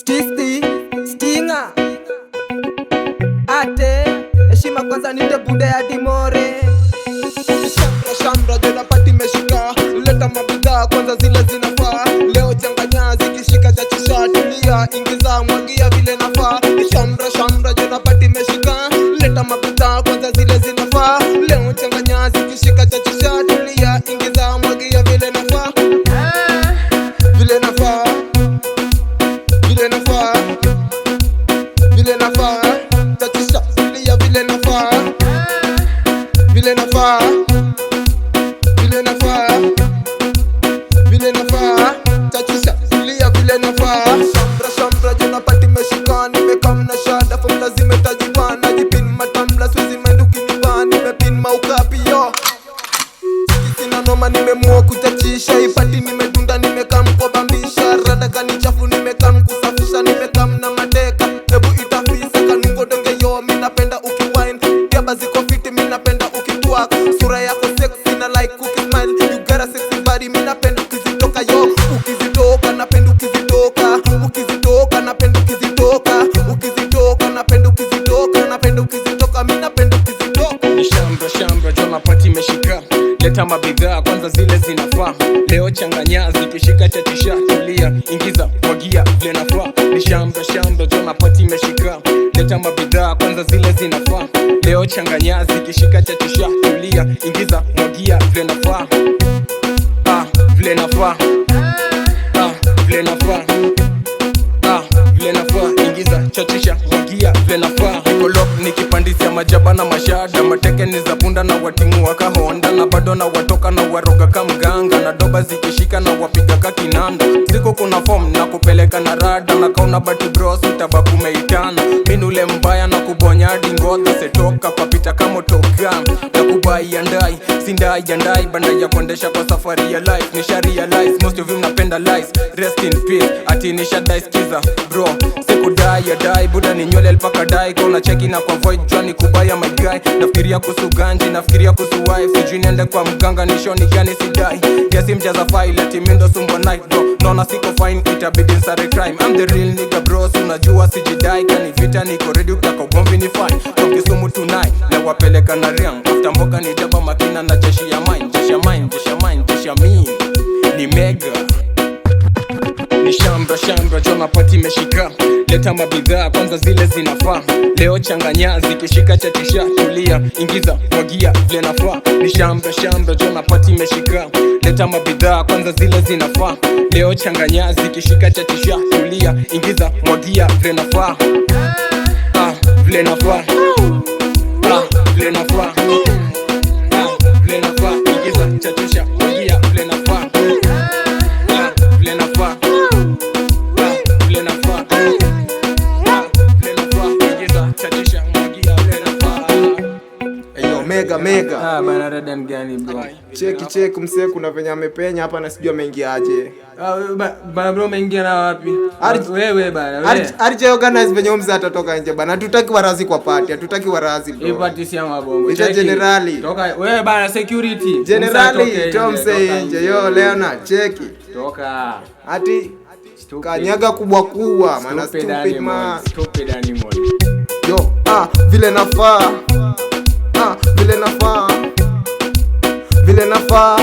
Stinga ate heshima kwanza nite bude ya dimore. Shamra jona pati meshika, leta mabidhaa kwanza zile zinafaa. Leo changanya zikishika chachisha, tulia ingiza mwagia vile nafaa. Shamra jona pati meshika, leta mabidhaa kwanza zile zinafaa. Leo changanya zikishika chachisha, tulia ingiza mwagia vile nafaa. Vile nafaa, vile nafaa, vile nafaa. Chachisha tulia vile nafaa, vile nafaa, vile nafaa, vile nafaa. Chachisha tulia vile nafaa. Shamra jona pati meshika, nimekam na shada fomla zimetajipa. Najipin matamla swezi mendu kinipa, nimepin maukapi yo. Sina noma nimemua kuchachisha, ipati nimedunda nimekam kwa bambisha. Radaka ni chafu nimekam kusafisha, nimekam na madeka ebu itafisa. Kanungo donge yo minapenda ukiwine, tiaba ziko fiti minapenda ukitwak. Sura yako sexy na like ukismile, you got a sexy body minapenda ukizitoka yo. Ukizitoka napenda ukizitoka, ukizitoka napenda ukizitoka, ukizitoka napenda ukizitoka, napenda ukizitoka minapenda ukizitoka. Ni shambra jona pati meshika, leta mabidhaa kwanza zile zinafaa. Leo changanya zikishika chachisha, tulia ingiza mwagia vile nafaa. Ni shambra jona pati meshika, leta mabidhaa kwanza zile zinafaa. Leo changanya zikishika chachisha, tulia ingiza mwagia vile nafaa. Vile nafaa, vile nafaa, vile nafaa. Ingiza chachisha mwagia vile nafaa. Nikolok nikipandisia majaba na mashada, mateke ni za punda na watimu waka honda. Na bado na watoka na waroga kamganga, na doba zikishika na wapiga kakinanda. Siku kuna form na kupeleka na rada, na kauna bati bros utabaku meitana. Minule mbaya na kubonya dingoda, setoka kwa pita kama toka. Na kubai yandai, sindai yandai, banda ya kuendesha kwa safari ya life. Nisha realize, most of you mnapenda lies. Rest in peace, ati nisha die skiza bro. Siku die ya die, buda ni nywele mpaka die. Kwa unacheki na kwa void, jwani kubaya my guy. Nafikiria kuhusu ganji, nafikiria kuhusu wife. Sijui niende kwa mganga nishoni gani sidai. Yesi mjaza file, ati mindo sumbwa night bro. Naona siko fine, itabidi nsare crime. I'm the real nigga bro, unajua sijidai. Kani vita niko ready, utaka ugomvi ni fine. From Kisumu tonight, na wapeleka na riang. After mboga ni jaba makina na jeshi ya mine. Jeshi ya mine, jeshi ya mine, jeshi ya mean. Ni mega. Ni shambra jona pati meshika, leta mabidhaa kwanza zile zinafaa. Leo changanya zikishika chachisha, tulia ingiza mwagia vile nafaa. Ni shambra jona pati meshika, leta mabidhaa kwanza zile zinafaa. Leo changanya zikishika chachisha, tulia ingiza mwagia vile nafaa. Vile nafaa, vile nafaa, vile nafaa. Ingiza chachisha mwagia vile nafaa. Vile nafaa, vile nafaa, vile nafaa. Ingiza chachisha mwagia vile nafaa. Eyo mega Bana rada gani bro? cheki msee, kuna venye amepenya hapa na sijui ameingia aje. Bana bro umeingia na wapi? Wewe bana. Arje organize venye mzee atatoka nje bana. Hatutaki warazi kwa party, hatutaki warazi bro. Hii party si ya mabombo. Ita generali. Toka wewe bana, security. Generali toa msee nje. Yo Leona cheki. Toka. Ati kanyaga kubwa maana stupid man. Stupid animal. Yo vile nafaa. Vile nafaa, vile nafaa.